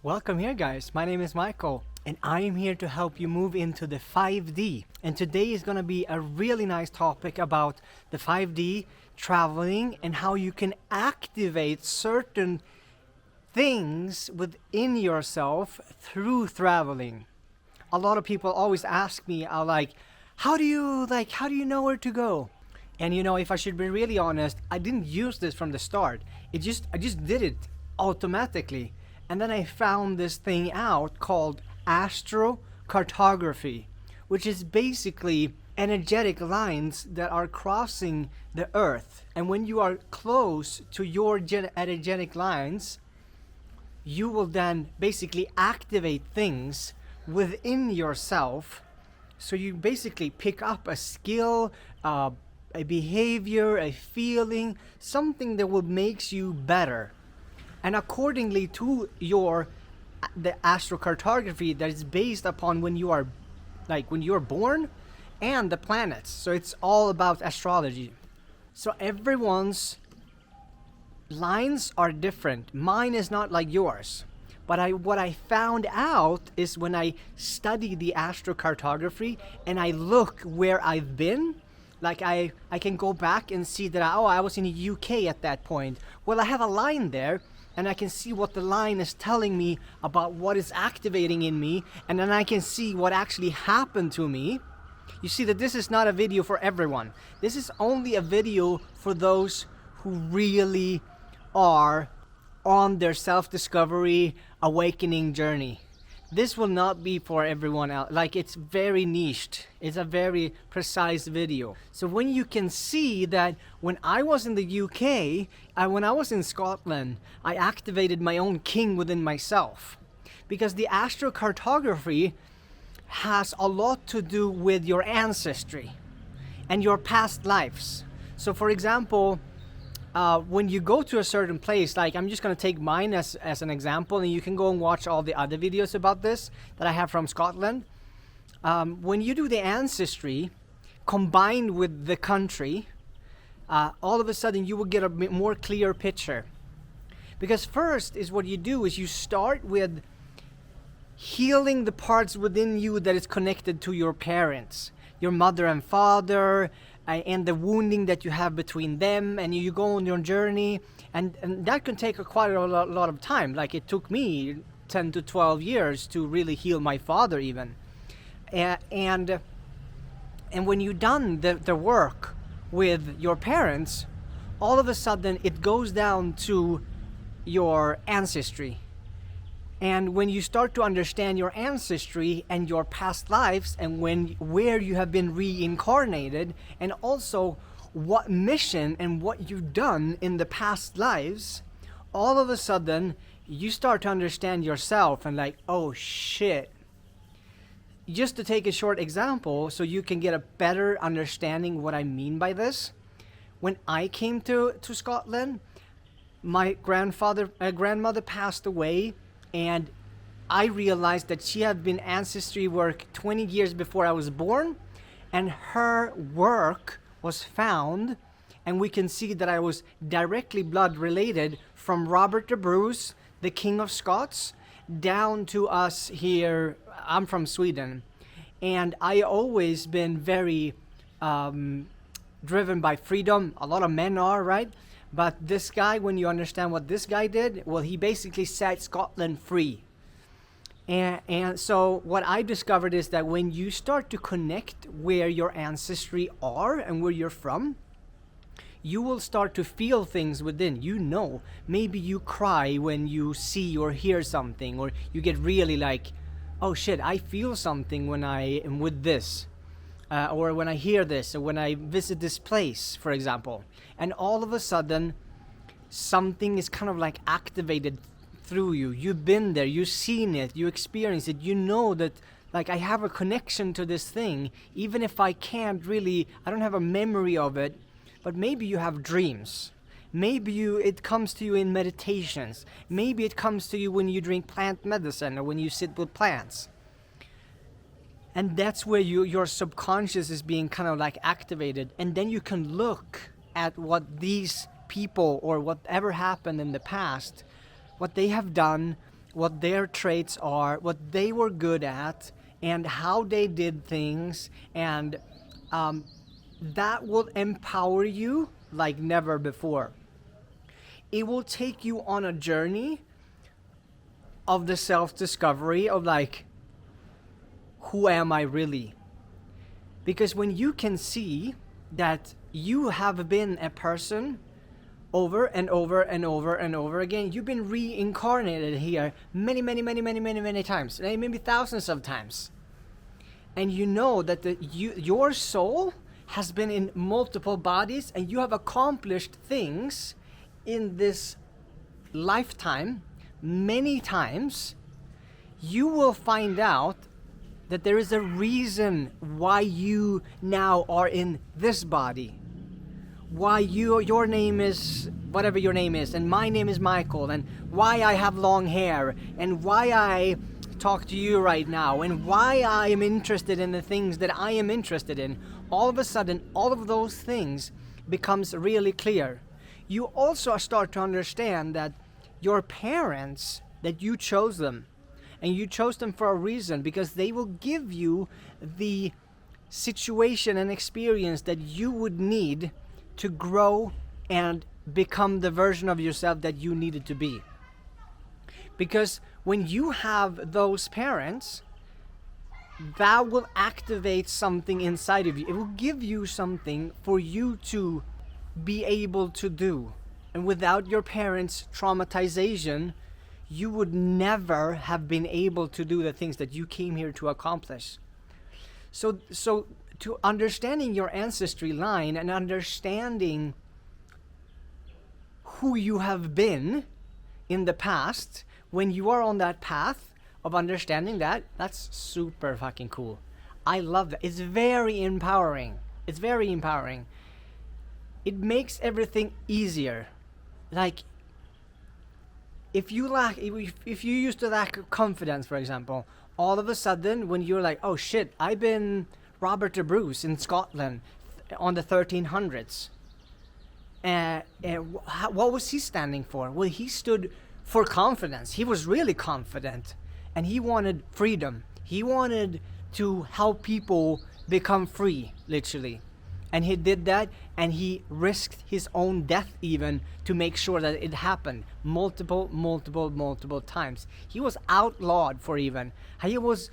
Welcome here, guys. My name is Michael, and I am here to help you move into the 5D. And today is going to be a really nice topic about the 5D, traveling, and how you can activate certain things within yourself through traveling. A lot of people always ask me, how do you know where to go? And if I should be really honest, I didn't use this from the start. I just did it automatically. And then I found this thing out called astrocartography, which is basically energetic lines that are crossing the earth. And when you are close to your energetic lines, you will then basically activate things within yourself. So you basically pick up a skill, a behavior, a feeling, something that will makes you better. And accordingly to the astrocartography that is based upon when you are born and the planets. So it's all about astrology. So everyone's lines are different. Mine is not like yours. But what I found out is when I study the astrocartography and I look where I've been, like I can go back and see that I was in the UK at that point. Well, I have a line there, and I can see what the line is telling me about what is activating in me, and then I can see what actually happened to me. You see that this is not a video for everyone. This is only a video for those who really are on their self-discovery, awakening journey. This will not be for everyone else. It's very niched. It's a very precise video. So when you can see that when I was in the UK, when I was in Scotland, I activated my own king within myself. Because the astrocartography has a lot to do with your ancestry and your past lives. So for example, when you go to a certain place, I'm just going to take mine as an example, and you can go and watch all the other videos about this that I have from Scotland. When you do the ancestry combined with the country, all of a sudden you will get a more clear picture. Because first is what you do is you start with healing the parts within you that is connected to your parents, your mother and father, and the wounding that you have between them, and you go on your journey, and that can take quite a lot of time. It took me 10 to 12 years to really heal my father even. And when you've done the work with your parents, all of a sudden it goes down to your ancestry. And when you start to understand your ancestry and your past lives, and where you have been reincarnated, and also what mission and what you've done in the past lives, all of a sudden you start to understand yourself and oh shit. Just to take a short example so you can get a better understanding what I mean by this. When I came to Scotland, my grandmother passed away. And I realized that she had been ancestry work 20 years before I was born, and her work was found, and we can see that I was directly blood related from Robert the Bruce, the King of Scots, down to us here. I'm from Sweden, and I always been very driven by freedom. A lot of men are, right? But this guy, when you understand what this guy did, well, he basically set Scotland free. And so what I discovered is that when you start to connect where your ancestry are and where you're from, you will start to feel things within. Maybe you cry when you see or hear something, or you get really oh shit, I feel something when I am with this. Or when I hear this, or when I visit this place, for example. And all of a sudden, something is kind of activated through you. You've been there, you've seen it, you experienced it. You know that, I have a connection to this thing, even if I don't have a memory of it, but maybe you have dreams. Maybe it comes to you in meditations. Maybe it comes to you when you drink plant medicine or when you sit with plants. And that's where your subconscious is being kind of activated. And then you can look at what these people or whatever happened in the past, what they have done, what their traits are, what they were good at, and how they did things, and that will empower you like never before. It will take you on a journey of the self-discovery of like, who am I really? Because when you can see that you have been a person over and over and over and over again, you've been reincarnated here many times, maybe thousands of times. And you know that your soul has been in multiple bodies, and you have accomplished things in this lifetime many times. You will find out that there is a reason why you now are in this body. Why your name is whatever your name is, and my name is Michael, and why I have long hair, and why I talk to you right now, and why I am interested in the things that I am interested in. All of a sudden, all of those things becomes really clear. You also start to understand that your parents, that you chose them, and you chose them for a reason, because they will give you the situation and experience that you would need to grow and become the version of yourself that you needed to be. Because when you have those parents, that will activate something inside of you. It will give you something for you to be able to do. And without your parents' traumatization, you would never have been able to do the things that you came here to accomplish. So to understanding your ancestry line and understanding who you have been in the past, when you are on that path of understanding that, that's super fucking cool. I love that. It's very empowering. It's very empowering. It makes everything easier. Like, if you used to lack confidence, for example, all of a sudden when you're like, oh shit, I've been Robert the Bruce in Scotland on the 1300s. What was he standing for? Well, he stood for confidence. He was really confident, and he wanted freedom. He wanted to help people become free, literally. And he did that, and he risked his own death even to make sure that it happened multiple times. He was outlawed for even. He was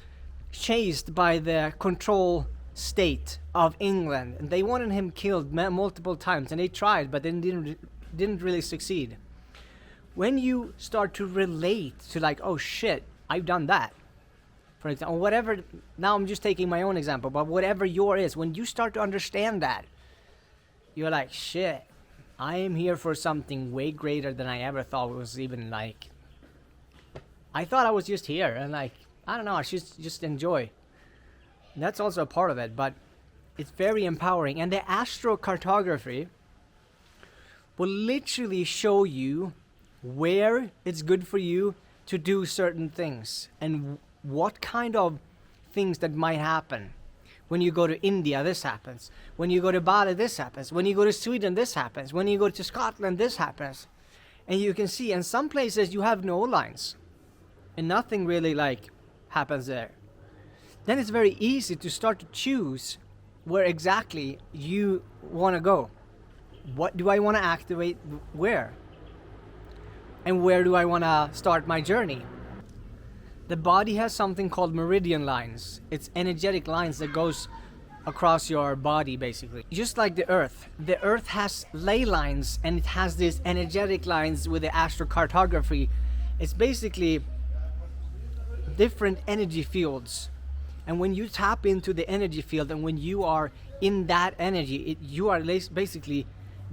chased by the control state of England, and they wanted him killed multiple times, and they tried, but then didn't really succeed. When you start to relate to like, oh shit, I've done that, for example, whatever, now I'm just taking my own example, but whatever your is, when you start to understand that, you're like, shit, I am here for something way greater than I ever thought was even like. I thought I was just here, and like, I don't know, I should just enjoy. And that's also a part of it, but it's very empowering. And the astrocartography will literally show you where it's good for you to do certain things, and what kind of things that might happen. When you go to India, this happens. When you go to Bali, this happens. When you go to Sweden, this happens. When you go to Scotland, this happens. And you can see in some places you have no lines, and nothing really like happens there. Then it's very easy to start to choose where exactly you want to go. What do I want to activate where? And where do I want to start my journey? The body has something called meridian lines. It's energetic lines that goes across your body, basically. Just like the earth has ley lines, and it has these energetic lines with the astrocartography. It's basically different energy fields. And when you tap into the energy field, and when you are in that energy, you are basically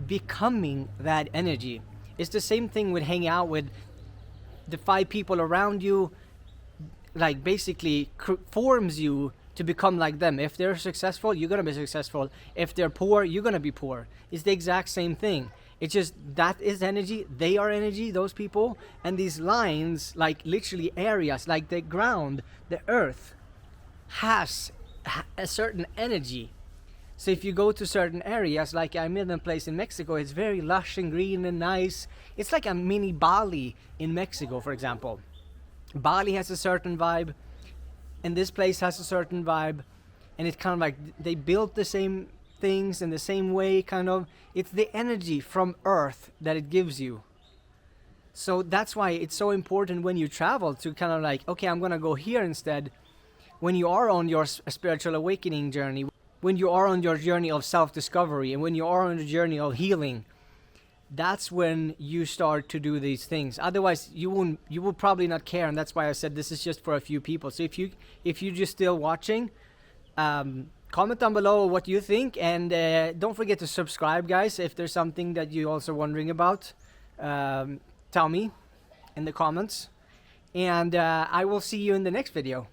becoming that energy. It's the same thing with hanging out with the 5 people around you, like basically forms you to become like them. If they're successful, you're gonna be successful. If they're poor, you're gonna be poor. It's the exact same thing. It's just that is energy, they are energy, those people, and these lines, like literally areas, like the ground, the earth has a certain energy. So if you go to certain areas, like I'm in a place in Mexico, it's very lush and green and nice. It's like a mini Bali in Mexico, for example. Bali has a certain vibe, and this place has a certain vibe, and it's kind of like they built the same things in the same way, kind of. It's the energy from Earth that it gives you. So that's why it's so important when you travel to kind of like, okay, I'm gonna go here instead. When you are on your spiritual awakening journey, when you are on your journey of self-discovery, and when you are on the journey of healing, that's when you start to do these things. Otherwise, you will probably not care, and that's why I said this is just for a few people. So if you just still watching, comment down below what you think, and don't forget to subscribe, guys. If there's something that you're also wondering about, tell me in the comments, and I will see you in the next video.